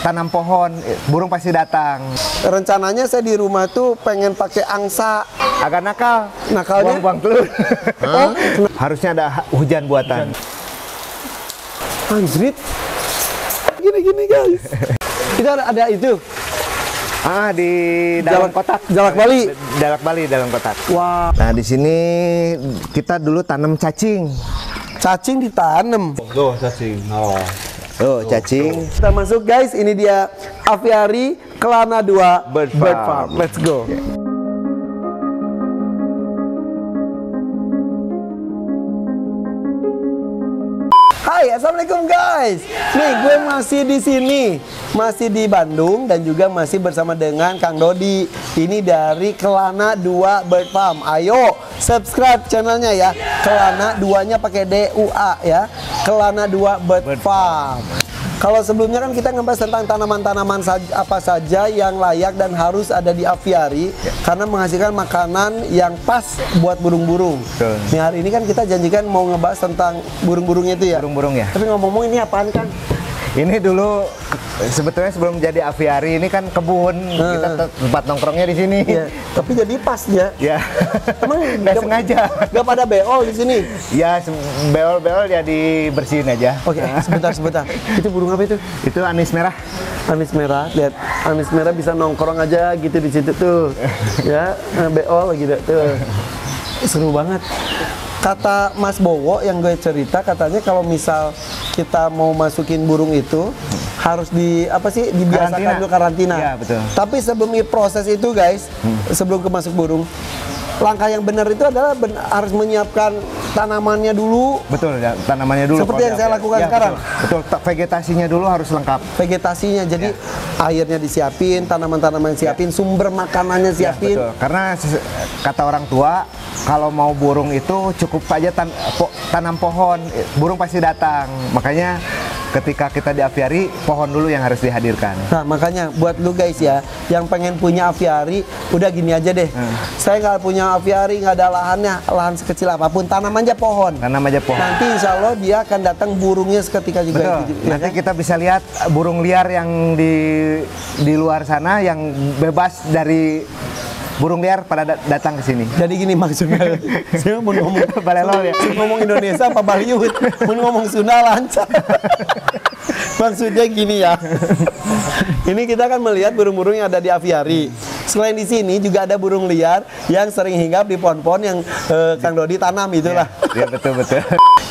tanam pohon, burung pasti datang. Rencananya saya di rumah tuh pengen pakai angsa. Agak nakal, Nakalnya? buang telur. Oh, Harusnya ada hujan buatan. anjrit. Gini guys. Kita ada itu. Di dalam kotak. Jalak Bali. Jalak Bali dalam kotak. Wah. Nah, di sini kita dulu tanam cacing. Cacing ditanam. Tuh cacing. Tuh, cacing. Kita masuk guys, ini dia aviari Kelana 2 Bird Farm. Let's go. Hai, assalamualaikum guys. Nih, gue masih di sini, masih di Bandung dan juga masih bersama dengan Kang Dodi. Ini dari Kelana 2 Bird Farm. Ayo subscribe channelnya ya. Kelana 2-nya pakai DUA ya. Kelana 2 Bird Farm. Kalau sebelumnya kan kita ngebahas tentang tanaman-tanaman apa saja yang layak dan harus ada di aviari karena menghasilkan makanan yang pas buat burung-burung. Nih hari ini kan kita janjikan mau ngebahas tentang burung-burungnya itu ya. Burung-burung ya. Tapi ngomong-ngomong ini apaan kan? Ini dulu sebetulnya sebelum jadi aviari ini kan kebun, kita tempat nongkrongnya di sini. Iya. Tapi jadi pas ya. Ya. Emang nggak sengaja. Gak pada beol di sini. Ya, beol-beol ya dibersihin aja. Oke, sebentar. Itu burung apa itu? Itu anis merah. Anis merah, lihat anis merah bisa nongkrong aja gitu di situ tuh. Ya, beol gitu tuh. Seru banget. Kata Mas Bowo yang gue cerita katanya kalau misal kita mau masukin burung itu harus dibiasakan dulu karantina. Iya, betul. Tapi sebelum proses itu guys, sebelum masuk burung, langkah yang benar itu adalah harus menyiapkan tanamannya dulu. Betul ya, tanamannya dulu. Seperti yang saya lakukan sekarang. Betul, vegetasinya dulu harus lengkap. Vegetasinya, jadi airnya disiapin, tanaman-tanaman siapin, sumber makanannya siapin. Betul, karena kata orang tua kalau mau burung itu cukup aja tanam pohon, burung pasti datang. Makanya ketika kita di aviari, pohon dulu yang harus dihadirkan. Nah makanya buat lu guys ya, yang pengen punya aviari, udah gini aja deh. Saya nggak punya aviari, nggak ada lahannya, lahan sekecil apapun, tanam aja pohon. Tanam aja pohon. Nanti insya Allah dia akan datang burungnya seketika juga. Betul. Ya Nanti kan? kita bisa lihat burung liar yang di luar sana yang bebas dari burung liar pada datang ke sini. Jadi gini maksudnya, saya mau ngomong Balelol ya. ngomong Indonesia apa Baliut, mau ngomong Sunda lancar. Maksudnya gini ya. Ini kita akan melihat burung-burung yang ada di aviari. Selain di sini juga ada burung liar yang sering hinggap di pohon-pohon yang Kang Dodi tanam itulah. Iya, betul.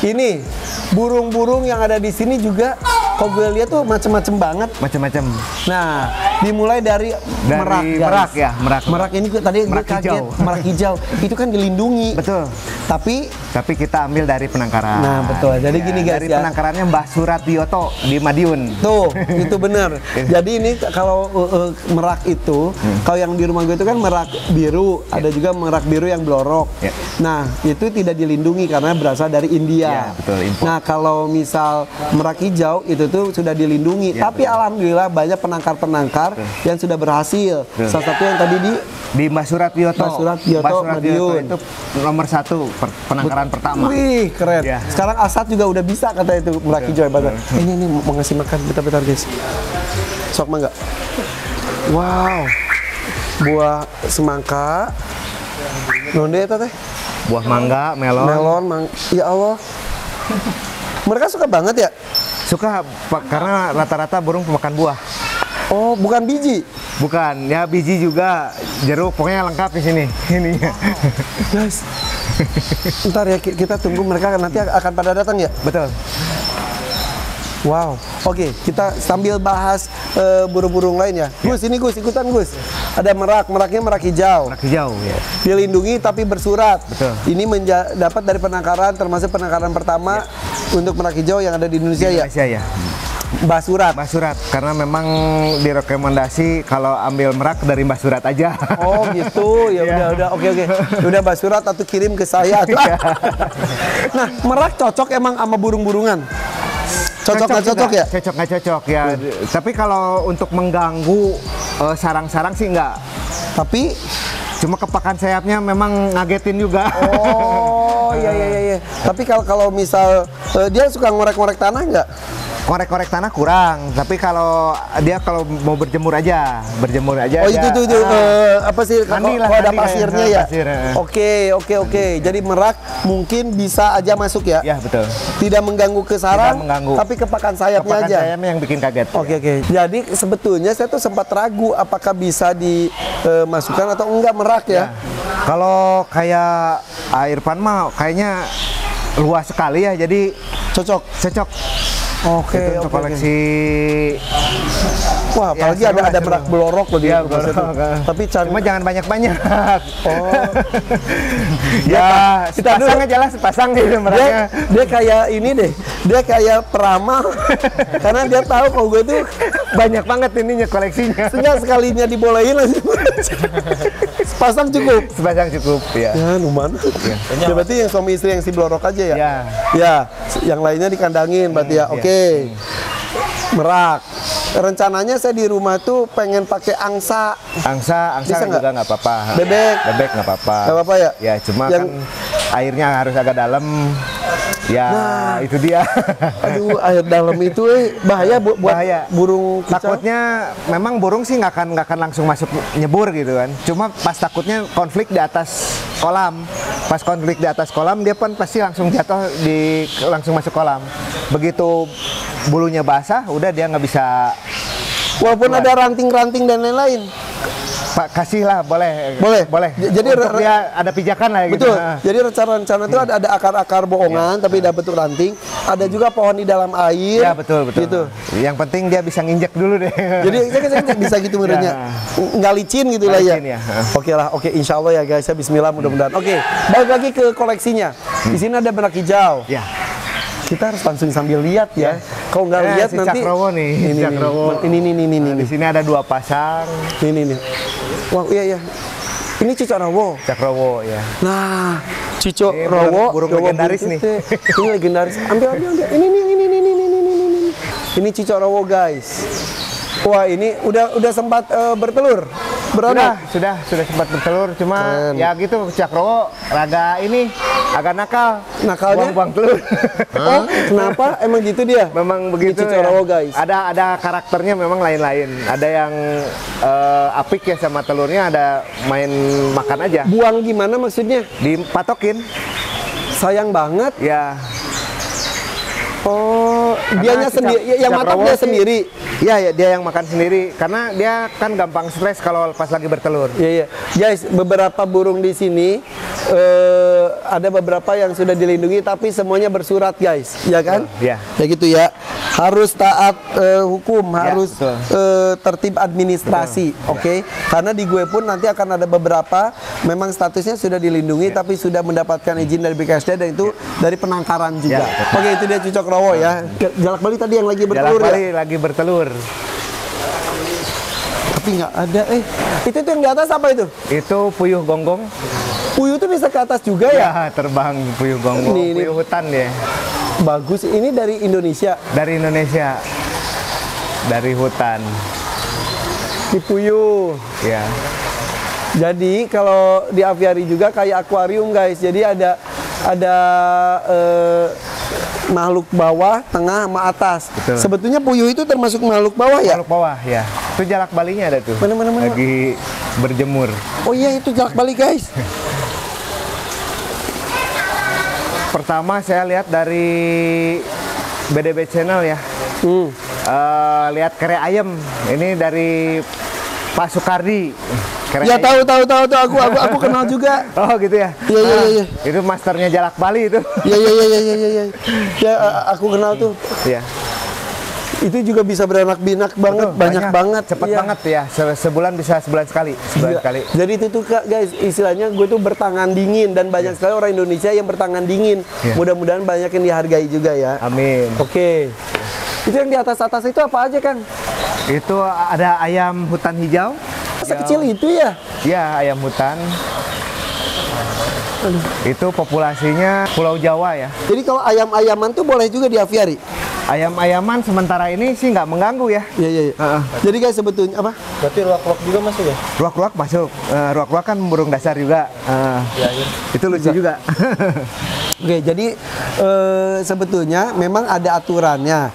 Ini burung-burung yang ada di sini juga, kok gue lihat tuh macem-macem banget. Macam-macam. Nah, dimulai dari merak, guys. Merak ya, merak. Merak ini tadi gue kaget, hijau. merak hijau. Itu kan dilindungi. Betul. Tapi kita ambil dari penangkaran. Nah, betul. Jadi gini guys dari ya. penangkarannya Mbah Suratioto di Madiun. Tuh, itu benar. Jadi ini kalau merak itu, kalau yang di rumah gue itu kan merak biru, ada juga merak biru yang blorok. Nah, itu tidak dilindungi karena berasal dari India. Ya, betul, impor. Nah, kalau misal merak hijau itu tuh sudah dilindungi. Ya, tapi alhamdulillah banyak penangkar-penangkar yang sudah berhasil. Salah satu yang tadi di Mbah Suratioto. Mbah Suratioto, Madiun. Itu nomor 1 penangkaran pertama. Wih, keren. Ya. Sekarang Asad juga udah bisa kata itu merak hijau hebat. Ini mau ngasih makan bentar guys. Sok mangga. Wow. Buah semangka. Nonde eta teh? Buah mangga, melon. Ya Allah. Mereka suka banget ya? Suka Pak, karena rata-rata burung pemakan buah. Oh, bukan biji. Bukan, ya biji juga, jeruk, pokoknya lengkap di sini. Ininya. Guys. Ntar ya kita tunggu mereka nanti akan pada datang ya? Betul. Wow. Oke, kita sambil bahas burung-burung lain ya. Gus, ini Gus, ikutan Gus. Ada meraknya merak hijau. Merak hijau ya. Dilindungi tapi bersurat. Betul. Ini dapat dari penangkaran, termasuk penangkaran pertama untuk merak hijau yang ada di Indonesia, Indonesia ya. Mbah Surat. Mbah Surat, karena memang direkomendasi kalau ambil merak dari Mbah Surat aja. Oh gitu, ya udah, oke. Udah Mbah Surat atau kirim ke saya. Nah, merak cocok emang sama burung-burungan. Cocok nggak cocok ya? Cocok nggak cocok ya. Tapi kalau untuk mengganggu sarang-sarang sih nggak. Tapi cuma kepakan sayapnya memang ngagetin juga. Oh iya. Tapi kalau misal dia suka ngorek-ngorek tanah nggak? korek-korek tanah kurang, tapi kalau mau berjemur aja Oh itu dia, tuh apa sih mandi kalau lah, ada mandi pasirnya kayak, ya? pasir, Oke. Jadi merak mungkin bisa aja masuk ya? Ya betul. Tidak mengganggu ke sarang, Tidak mengganggu. tapi kepakan sayapnya Kepakan aja. sayapnya yang bikin kaget. Oke. Jadi sebetulnya saya tuh sempat ragu apakah bisa dimasukkan atau enggak merak ya? Kalau kayak air pan mah kayaknya luas sekali ya, jadi Cocok. Oke. itu untuk koleksi. Wah, Ya, apalagi seru lah, ada seru. merak belorok loh Iya, di rumah saya tuh. belorok. Tapi Cuma jangan banyak-banyak. Oh. Ya, kita sepasang dulu- aja lah, sepasang gitu meraknya. dia kayak ini deh, dia kayak peramal karena dia tahu kalau gue tuh Banyak banget ininya koleksinya. sejak sekalinya dibolehin langsung sepasang cukup. Sepasang cukup, ya. Ya, lumayan. Ya, berarti yang suami istri yang si blorok aja ya? Ya. Ya, yang lainnya dikandangin berarti ya. Iya. Oke. Merak. Rencananya saya di rumah tuh pengen pakai angsa. Angsa Bisa juga nggak apa-apa. Bebek nggak apa-apa. Nggak apa-apa ya? Ya, cuma Yang- kan airnya harus agak dalam. Ya, itu dia. Aduh, air dalam itu bahaya buat Bahaya. burung kicau. Takutnya memang burung sih nggak akan langsung masuk nyebur gitu kan. Cuma pas takutnya konflik di atas kolam. Pas konflik di atas kolam dia pun pasti langsung jatuh langsung masuk kolam. Begitu bulunya basah, udah dia nggak bisa. Walaupun ada ranting-ranting dan lain-lain. Pak, kasih lah, boleh. Boleh? Jadi untuk dia ada pijakan lah gitu. Betul. Nah. Jadi rencana itu ada akar-akar bohongan tapi dapat bentuk ranting. Ada juga pohon di dalam air. Ya betul. Gitu. Yang penting dia bisa nginjek dulu deh. Jadi saya bisa gitu menurutnya. Nggak licin gitu lah ya. Licin ya. Oke, insya Allah ya guys. Ya Bismillah mudah-mudahan. Oke, balik lagi ke koleksinya. Di sini ada merak hijau. Ya. Kita harus langsung sambil lihat ya. Kalau nggak lihat Si nanti. Cakrowo nih. Ini, Cakrowo. ini. Di sini ada 2 pasang. Ini. Wah, iya. Ini cicak rawo. Cakrowo ya. Nah, cicak Ini rawo. burung Jawa legendaris buntit, nih. Ini legendaris. Ambil. Ini. Ini cicak rawo guys. Wah, ini udah sempat bertelur. Beranak. Sudah sempat bertelur, cuma Keren. ya gitu Cakrowo agak nakal. Nakalnya? Buang telur. Oh, kenapa? Emang gitu dia? Memang begitu Cicak rawo, guys. Ada karakternya memang lain-lain. Ada yang apik ya sama telurnya, ada main makan aja. Buang gimana maksudnya? Dipatokin. Sayang banget. Ya. Oh, dianya Karena sendiri, yang matok Cakrowo dia sih- sendiri. Iya, ya, dia yang makan sendiri karena dia kan gampang stres kalau pas lagi bertelur. Iya. Guys, beberapa burung di sini ada beberapa yang sudah dilindungi tapi semuanya bersurat, guys. Ya kan? Iya. Ya gitu ya. Harus taat hukum, harus betul. tertib administrasi, oke? Karena di gue pun nanti akan ada beberapa memang statusnya sudah dilindungi tapi sudah mendapatkan izin dari BKSD dan itu dari penangkaran juga. Ya, Oke, itu dia cicak rawo ya. Jalak bali tadi yang lagi Jalak bertelur ya. bali lagi bertelur. Tapi nggak ada. Itu tuh yang di atas apa itu? Itu puyuh gonggong. Puyuh tuh bisa ke atas juga ya? Ya, terbang puyuh gonggong, Ini. puyuh hutan ya. Bagus. Ini dari Indonesia. Dari Indonesia. Dari hutan. Di puyuh. Ya. Jadi kalau di aviari juga kayak akuarium guys. Jadi ada makhluk bawah, tengah, sama atas. Betul. Sebetulnya puyuh itu termasuk makhluk bawah ya? Makhluk bawah ya. Itu jalak balinya ada tuh. Mana? Lagi berjemur. Oh iya, itu jalak bali guys. Pertama saya lihat dari BDB Channel ya. Lihat kere ayam. Ini dari Pak Sukardi. Kere Ya ayam. tahu aku kenal juga. Oh gitu ya. Iya. Itu masternya jalak bali itu. Iya. Ya aku kenal tuh. Iya. Itu juga bisa beranak-binak banget, Betul, banyak banget. Cepet Iya. banget ya. Sebulan bisa sebulan sekali. Sebulan Iya. sekali. Jadi itu tuh Kak, guys, istilahnya gue tuh bertangan dingin dan banyak sekali orang Indonesia yang bertangan dingin. Iya. Mudah-mudahan banyak yang dihargai juga ya. Amin. Oke. Itu yang di atas-atas itu apa aja kan? Itu ada ayam hutan hijau. Sekecil itu ya? Ya, ayam hutan. Itu populasinya Pulau Jawa ya. Jadi kalau ayam-ayaman tuh boleh juga di aviari? Ayam-ayaman sementara ini sih nggak mengganggu ya. Iya. Jadi guys sebetulnya apa? Berarti ruak-ruak juga masuk ya? Ruak-ruak masuk. Ruak-ruak kan burung dasar juga. Itu lucu juga. Oke, jadi sebetulnya memang ada aturannya.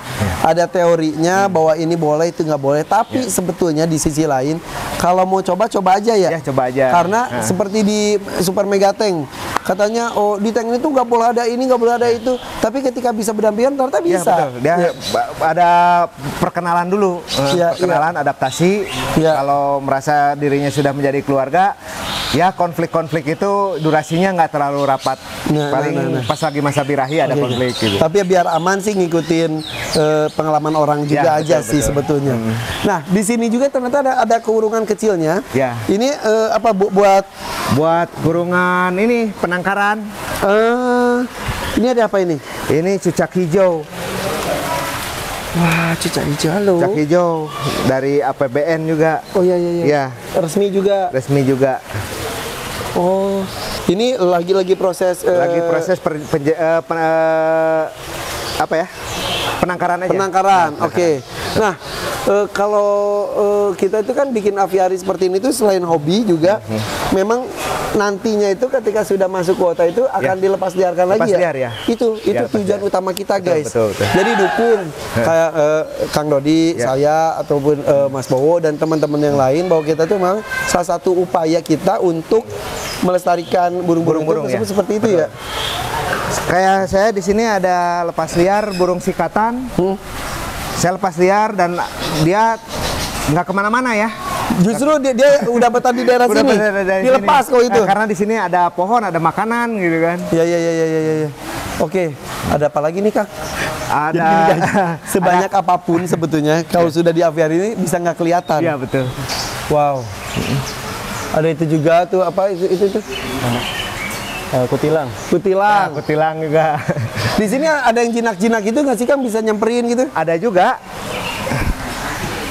ada teorinya bahwa ini boleh itu nggak boleh. Tapi sebetulnya di sisi lain, kalau mau coba aja ya. Ya, coba aja. Karena seperti di Super Mega Tank, katanya oh di tank itu nggak boleh ada ini, nggak boleh ada itu. Tapi ketika bisa berdampingan ternyata Ya, bisa. betul. Dia ada perkenalan dulu, perkenalan, adaptasi. Kalau merasa dirinya sudah menjadi keluarga, ya konflik-konflik itu durasinya nggak terlalu rapat. Paling pas lagi masa birahi ada konflik gitu. Tapi ya biar aman sih ngikutin pengalaman orang juga aja betul, sih sebetulnya. Nah di sini juga ternyata ada keurungan kecilnya. Ya. Ini apa buat kurungan ini penangkaran. Ini ada apa ini? Ini cucak hijau. Wah, cucak hijau. Halo. Cucak hijau dari APBN juga. Oh iya. Ya, Resmi juga. resmi juga. Oh, ini lagi proses. Lagi proses apa ya? Penangkaran aja. Penangkaran. Oke. Nah, kalau kita itu kan bikin aviari seperti ini tuh selain hobi juga, memang nantinya itu ketika sudah masuk kuota itu akan dilepas liarkan lagi Lepas liar ya? Itu Ya, tujuan utama kita guys. betul. Jadi dukung kayak Kang Dodi, saya ataupun Mas Bowo dan teman-teman yang lain bahwa kita tuh memang salah satu upaya kita untuk melestarikan burung-burung tersebut seperti itu ya. Kayak saya di sini ada lepas liar burung sikatan. Saya lepas liar dan dia nggak kemana-mana ya. Justru dia udah betah di daerah Udah sini. betah dari Dilepas sini. kok itu. Karena di sini ada pohon, ada makanan gitu kan. Ya. Oke, ada apa lagi nih Kang? Ada Jadi gini, guys, sebanyak apapun sebetulnya kalau sudah di aviari ini bisa nggak kelihatan. Iya betul. Wow. Ada itu juga tuh apa itu? Kutilang. Kutilang. Kutilang juga. Di sini ada yang jinak-jinak itu nggak sih Kang, bisa nyamperin gitu? Ada juga.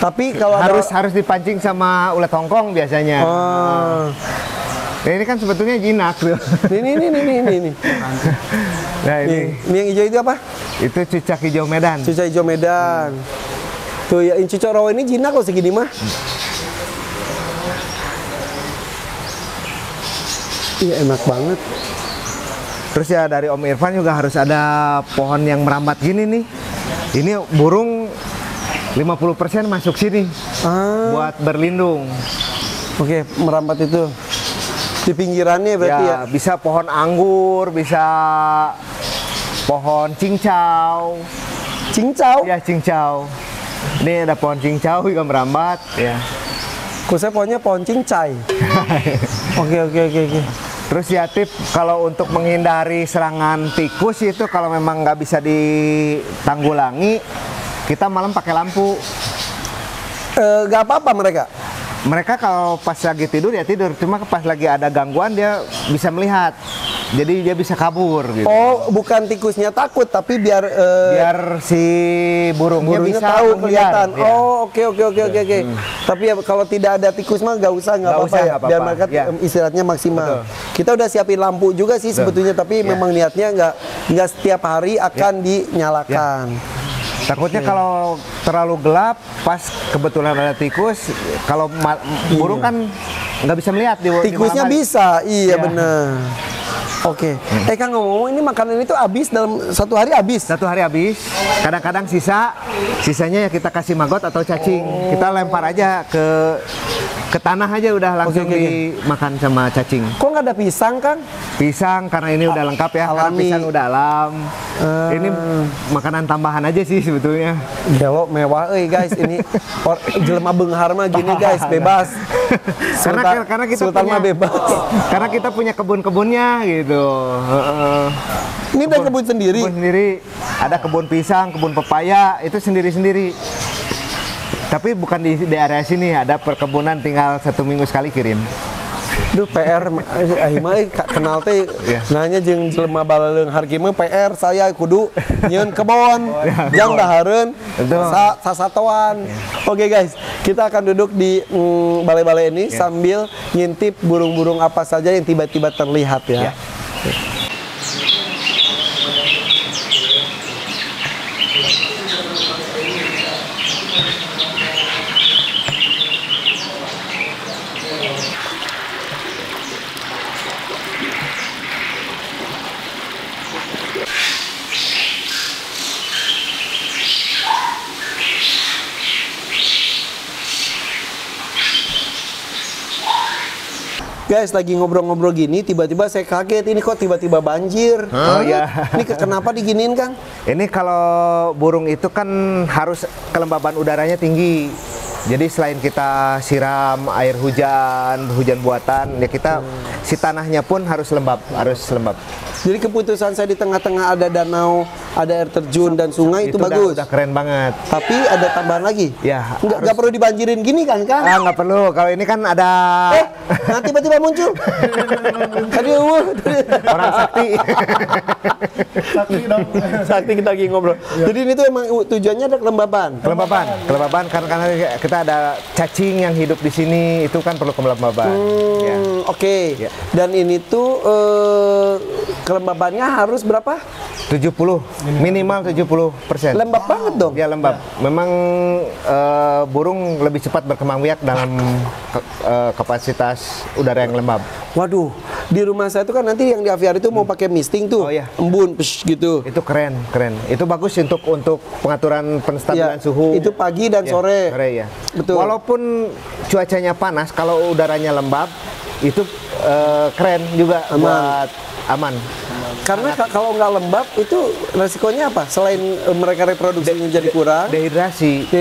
Tapi kalau Harus dipancing sama ulat Hongkong biasanya. Oh. Nah, ini kan sebetulnya jinak tuh. Ini. Nah ini Yang hijau itu apa? itu cucak hijau Medan. Cucak hijau Medan. Tuh ya, yang cucak rawa ini jinak loh segini mah. Iya enak banget. Terus ya dari Om Irfan juga harus ada pohon yang merambat gini nih. Ini burung 50% masuk sini buat berlindung. Oke, merambat itu di pinggirannya berarti ya. Bisa pohon anggur, bisa pohon cincau. Cincau. Ya cincau. Ini ada pohon cincau juga merambat. Ya. Khususnya pohon cincai. Oke. Terus ya tip kalau untuk menghindari serangan tikus itu kalau memang nggak bisa ditanggulangi, kita malam pakai lampu. Gak apa-apa mereka. Mereka kalau pas lagi tidur ya tidur, cuma pas lagi ada gangguan dia bisa melihat, jadi dia bisa kabur gitu. Oh, bukan tikusnya takut, tapi biar si burungnya bisa tahu menghindar. kelihatan. Oh, oke. Tapi ya kalau tidak ada tikus mah nggak apa-apa ya. apa-apa. Biar mereka Ya. istirahatnya maksimal. Betul. Kita udah siapin lampu juga sih sebetulnya, tapi memang niatnya nggak setiap hari akan dinyalakan. Takutnya kalau terlalu gelap, pas kebetulan ada tikus, kalau burung kan nggak bisa melihat di Tikusnya malam hari. bisa, iya Ya. benar. Oke. Kang ngomong ini makanan itu habis dalam satu hari habis. Satu hari habis, kadang-kadang sisanya ya kita kasih maggot atau cacing. Kita lempar aja ke tanah aja udah langsung dimakan sama cacing. Kok nggak ada pisang, Kang? Pisang karena ini udah lengkap ya, karena Alami. pisang udah alam. Ini makanan tambahan aja sih sebetulnya. Gelo mewah guys, ini jelema beunghar mah gini guys, bebas. Karena kita Sultan punya mah bebas. Karena kita punya kebun-kebunnya gitu. Ini udah kebun sendiri. Kebun sendiri. Ada kebun pisang, kebun pepaya, itu sendiri-sendiri. Tapi bukan di area sini, ada perkebunan tinggal 1 minggu sekali kirim. Duh PR mah kenal teh nanya jeung jelema balaleung harki mah PR saya kudu nyieun kebon jang dahareun sasatoan. Oke guys, kita akan duduk di balai-balai ini sambil ngintip burung-burung apa saja yang tiba-tiba terlihat ya. Guys, lagi ngobrol-ngobrol gini, tiba-tiba saya kaget. Ini kok tiba-tiba banjir? Oh iya. Ini kenapa diginiin, Kang? Ini kalau burung itu kan harus kelembaban udaranya tinggi. Jadi selain kita siram air hujan, hujan buatan, ya kita si tanahnya pun harus lembab, Jadi keputusan saya di tengah-tengah ada danau, ada air terjun dan sungai itu bagus. Udah keren banget. Tapi ada tambahan lagi. Ya, Nggak perlu dibanjirin gini kan, Kang? Ah, nggak perlu. Kalau ini kan ada Nanti tiba-tiba muncul. Aduh, orang sakti. Sakti dong. sakti kita lagi ngobrol. Jadi ini tuh emang tujuannya ada kelembaban. Kelembaban karena kita ada cacing yang hidup di sini, itu kan perlu kelembaban. Ya. Oke. Ya. Dan ini tuh kelembabannya harus berapa? 70, minimal 70%. Lembab banget dong. Ya lembab. Memang burung lebih cepat berkembang biak dalam kapasitas udara yang lembab. Waduh, di rumah saya tuh kan nanti yang di aviari itu mau pakai misting tuh, Oh, iya. embun, psh, gitu. Itu keren. Itu bagus untuk pengaturan penstabilan Ya, suhu. itu pagi dan Ya, sore. ya. Betul. Walaupun cuacanya panas, kalau udaranya lembab, itu keren juga buat aman. Karena kalau nggak lembab itu resikonya apa? Selain mereka reproduksinya jadi kurang, Dehidrasi.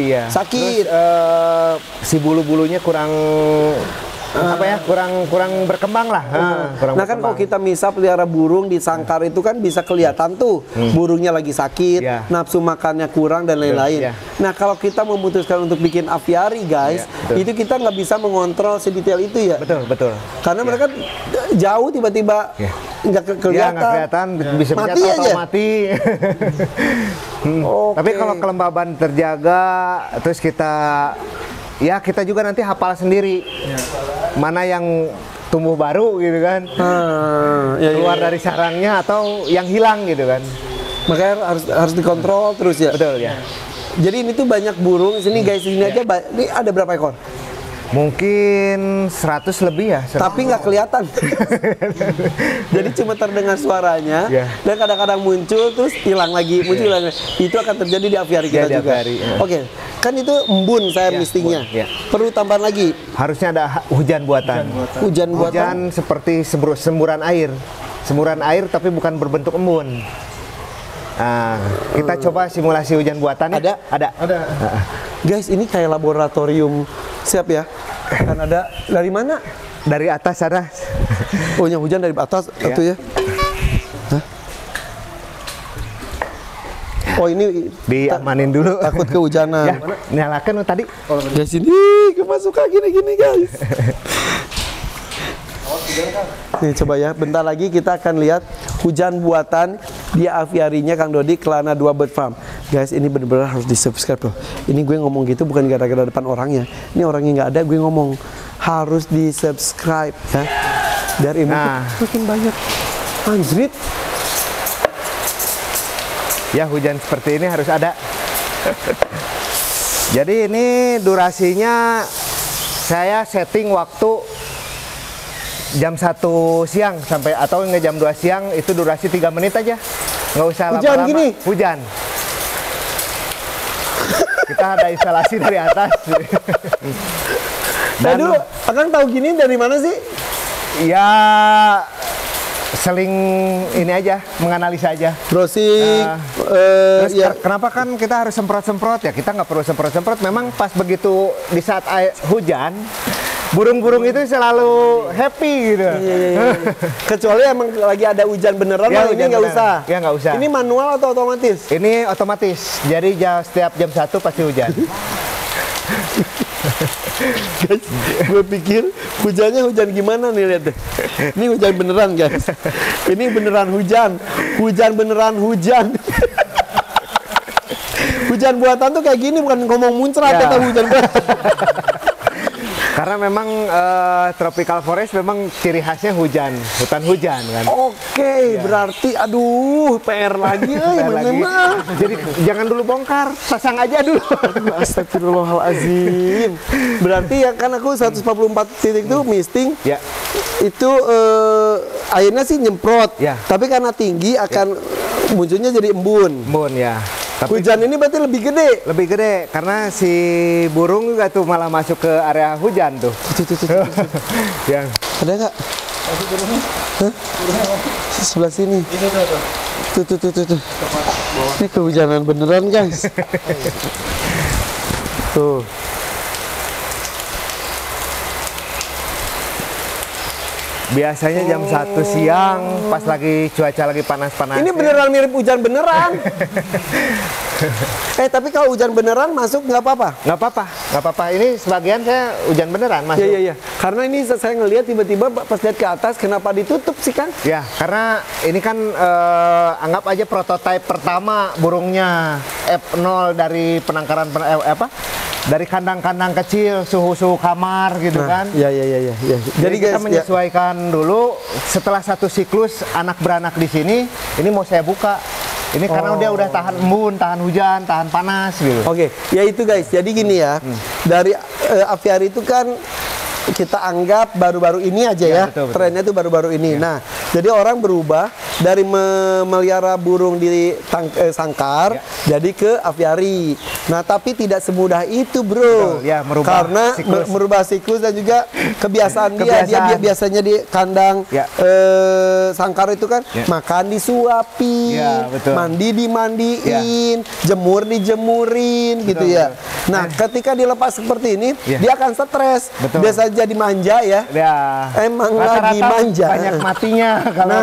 Ya. sakit. Terus si bulu-bulunya kurang kurang berkembang lah. Kurang Nah kan kalau berkembang. kita misal pelihara burung di sangkar itu kan bisa kelihatan tuh burungnya lagi sakit, Ya. nafsu makannya kurang dan lain-lain. Ya. Nah kalau kita memutuskan untuk bikin aviari guys, Ya, betul. itu kita nggak bisa mengontrol sedetail itu ya. Betul. Karena mereka jauh tiba-tiba Ya. nggak Ya, kelihatan. nggak kelihatan, bisa Mati menyatu aja. atau mati. Oke. Tapi kalau kelembaban terjaga, terus kita juga nanti hafal sendiri mana yang tumbuh baru gitu kan, keluar dari sarangnya atau yang hilang gitu kan. Makanya harus dikontrol terus ya. Betul ya. Jadi ini tuh banyak burung di sini guys, ini aja ini ada berapa ekor? Mungkin 100 lebih ya. 100. Tapi nggak kelihatan. Jadi cuma terdengar suaranya Ya. dan kadang-kadang muncul terus hilang lagi, muncul hilang lagi. Itu akan terjadi di aviari Ya, kita di juga. aviari, ya. Oke, kan itu embun saya Ya, mistingnya. embun, ya. Perlu tambahan lagi. Harusnya ada hujan buatan. Hujan buatan. Hujan seperti semburan air. Semburan air tapi bukan berbentuk embun. Nah, kita coba simulasi hujan buatan. Ada. Guys, ini kayak laboratorium. Siap ya? Kan ada dari mana? Dari atas ada. Oh, yang hujan dari atas Ya. itu ya. Hah? Oh, ini Diamanin dulu. takut kehujanan. Ya, nyalakan tadi. Guys, ini kemasukan gini-gini guys. Nih coba ya, bentar lagi kita akan lihat hujan buatan di aviarinya Kang Dodi Kelana 2 Bird Farm. Guys, ini benar-benar harus di-subscribe loh. Ini gue ngomong gitu bukan gara-gara depan orangnya. Ini orangnya nggak ada, gue ngomong harus di-subscribe ya. Biar ilmu makin banyak. Anjrit. Ya, hujan seperti ini harus ada. Jadi ini durasinya saya setting waktu jam 1 siang sampai atau nggak jam 2 siang, itu durasi 3 menit aja. Nggak usah Hujan lama-lama. gini? Hujan. Kita ada instalasi dari atas. Nah dulu, Akang tahu gini dari mana sih? Ya seling ini aja, menganalisa aja. Browsing. Terus Ya. kenapa kan kita harus semprot-semprot ya? Kita nggak perlu semprot-semprot. Memang pas begitu di saat hujan, burung-burung itu selalu happy gitu. Iya. Kecuali emang lagi ada hujan beneran, Ya, ini hujan nggak beneran. usah. Ya, nggak usah. Ini manual atau otomatis? Ini otomatis. Jadi setiap jam 1 pasti hujan. Guys, gue pikir hujannya hujan gimana nih, lihat deh. Ini hujan beneran guys. Ini beneran hujan. Hujan beneran hujan. Hujan buatan tuh kayak gini, bukan ngomong muncrat Ya. atau hujan buatan. Karena memang tropical forest memang ciri khasnya hujan, hutan hujan kan. Oke, berarti aduh PR lagi Bentar lagi. memang. Jadi jangan dulu bongkar, pasang aja dulu. Astagfirullahalazim. Berarti ya kan aku 144 titik itu misting. Ya. Itu airnya sih nyemprot. Ya. Tapi karena tinggi akan munculnya jadi embun. Embun ya. Hujan ini berarti lebih gede. Lebih gede karena si burung juga tuh malah masuk ke area hujan tuh. Tuh. Yang Ada nggak? Hah? Sebelah sini. Tuh. Ini kehujanan beneran, guys. Tuh. biasanya jam 1 siang pas lagi cuaca lagi panas-panas. Ini beneran mirip hujan beneran. Tapi kalau hujan beneran masuk nggak apa-apa? Nggak apa-apa, nggak apa-apa. Ini sebagian saya hujan beneran masuk. Iya. Karena ini saya ngelihat tiba-tiba pas lihat ke atas, kenapa ditutup sih, Kang? Ya, karena ini kan anggap aja prototipe pertama burungnya F0 dari penangkaran dari kandang-kandang kecil, suhu-suhu kamar gitu kan. Iya. Jadi kita menyesuaikan dulu. Setelah satu siklus anak beranak di sini, ini mau saya buka. Ini karena dia udah tahan embun, tahan hujan, tahan panas gitu. Oke, ya itu guys. Jadi gini ya, dari aviari itu kan kita anggap baru-baru ini aja ya, betul. Trennya itu baru-baru ini. Nah, jadi orang berubah dari memelihara burung di sangkar jadi ke aviari. Nah, tapi tidak semudah itu, bro. Betul, ya, karena merubah siklus dan juga kebiasaan dia. Dia biasanya di kandang sangkar itu kan makan disuapin, mandi dimandiin, jemur dijemurin gitu ya. Nah, ketika dilepas seperti ini, dia akan stres. Biasa jadi manja ya. Emang lagi manja. Banyak matinya kalau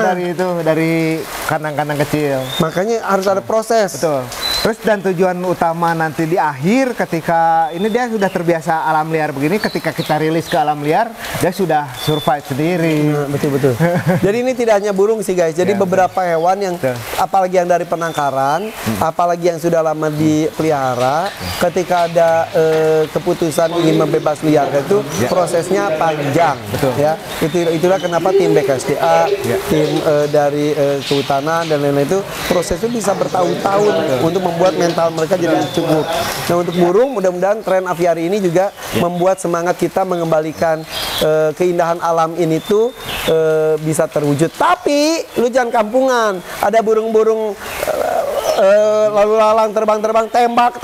dari kandang-kandang kecil. Makanya harus ada proses. Betul. Terus dan tujuan utama nanti di akhir ketika ini dia sudah terbiasa alam liar begini, ketika kita rilis ke alam liar, dia sudah survive sendiri. Betul. Jadi ini tidak hanya burung sih guys. Jadi beberapa hewan yang apalagi yang dari penangkaran, apalagi yang sudah lama dipelihara, ketika ada keputusan ingin membebas liarkan itu prosesnya panjang. Ya. Itulah kenapa tim BKSDA, tim dari kehutanan dan lain-lain itu prosesnya bisa bertahun-tahun untuk membuat mental mereka jadi cukup. Nah, untuk burung mudah-mudahan tren aviari ini juga membuat semangat kita mengembalikan keindahan alam ini tuh bisa terwujud. Tapi lu jangan kampungan. Ada burung-burung lalu lalang terbang tembak.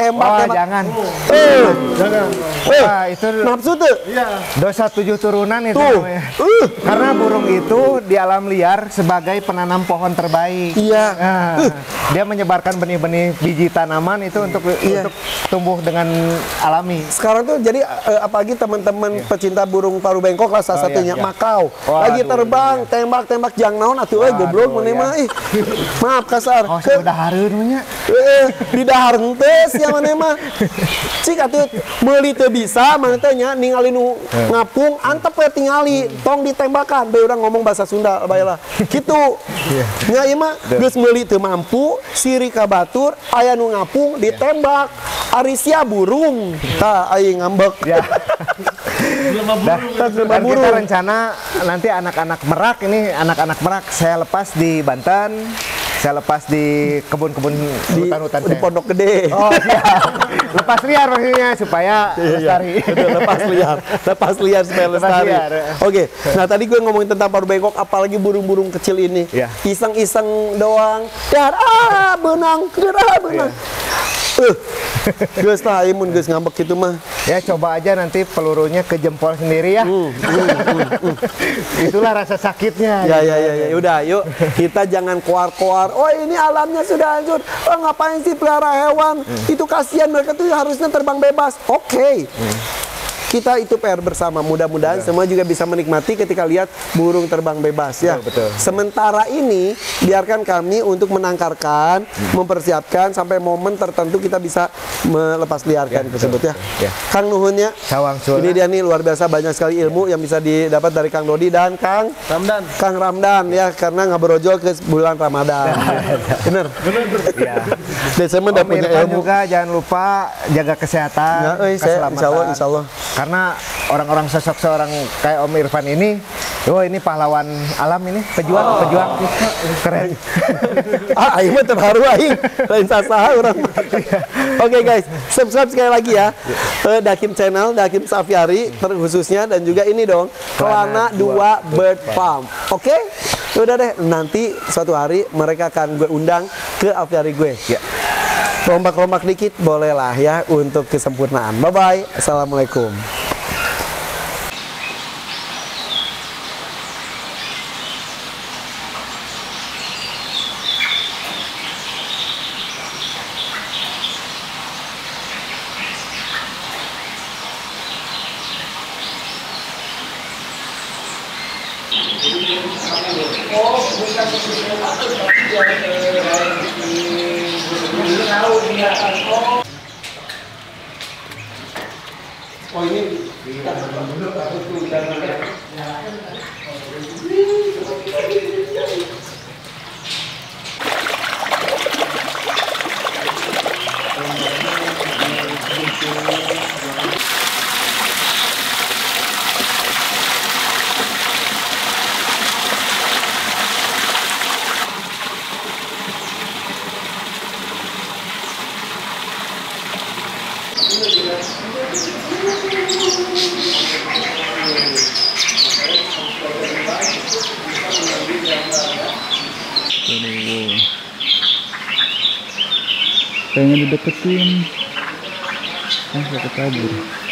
Jangan. Itu nafsu tuh. Dosa 7 turunan itu namanya. Karena burung itu di alam liar sebagai penanam pohon terbaik. Dia menyebarkan benih-benih biji tanaman itu untuk tumbuh dengan alami. Sekarang tuh jadi apalagi teman-teman pecinta burung paruh bengkok lah salah satunya Makau. Lagi terbang tembak jang naon atuh goblok mana mah maaf kasar. Udah hareun nya. Di dahar henteu sia mana mah. Cik atuh meuli teu bisa mana teh nya ningali nu ngapung antep we tingali tong ditembakan bae urang ngomong bahasa Sunda bae lah. Kitu. Nya ieu mah geus meuli teu mampu siri ka batur aya nu ngapung ditembak. Ari sia burung. Tah aing ngambek. Dan kita rencana nanti anak-anak merak saya lepas di Banten, saya lepas di kebun-kebun hutan-hutan di Pondok Gede. Lepas liar maksudnya supaya lestari. Lepas liar supaya lestari. Oke. Nah, tadi gue ngomongin tentang paruh bengkok, apalagi burung-burung kecil ini. Iseng-iseng doang. Benang. Geus tah imun geus ngambek gitu mah. Ya coba aja nanti pelurunya ke jempol sendiri ya. Itulah rasa sakitnya. Ya. Udah, yuk kita jangan koar-koar. Oh, ini alamnya sudah hancur. Oh, ngapain sih pelihara hewan? Itu kasihan, mereka tuh harusnya terbang bebas. Oke. Kita itu PR bersama. Mudah-mudahan semua juga bisa menikmati ketika lihat burung terbang bebas ya. Betul. Sementara ini biarkan kami untuk menangkarkan, mempersiapkan sampai momen tertentu kita bisa melepas liarkan tersebut ya. Kang nuhunnya. Ini dia nih luar biasa, banyak sekali ilmu yang bisa didapat dari Kang Dodi dan Kang Ramdan ya, karena ngabrojol ke bulan Ramadan. Bener. Dan saya udah punya ilmu juga. Jangan lupa jaga kesehatan, keselamatan. Insya Allah. Karena orang-orang sosok seorang kayak Om Irfan ini, ini pahlawan alam ini, pejuang keren. Aing mah terharu aing, lain sasaha urang. Oke guys, subscribe sekali lagi ya. Dakim channel, Dakim Aviari terkhususnya, dan juga ini dong, Kelana 2 Bird Farm. Oke? Udah deh, nanti suatu hari mereka akan gue undang ke aviari gue. rombak-rombak dikit bolehlah ya untuk kesempurnaan. Bye bye. Assalamualaikum. Oh ini Aduh. Pengen dideketin, kan saya kabur.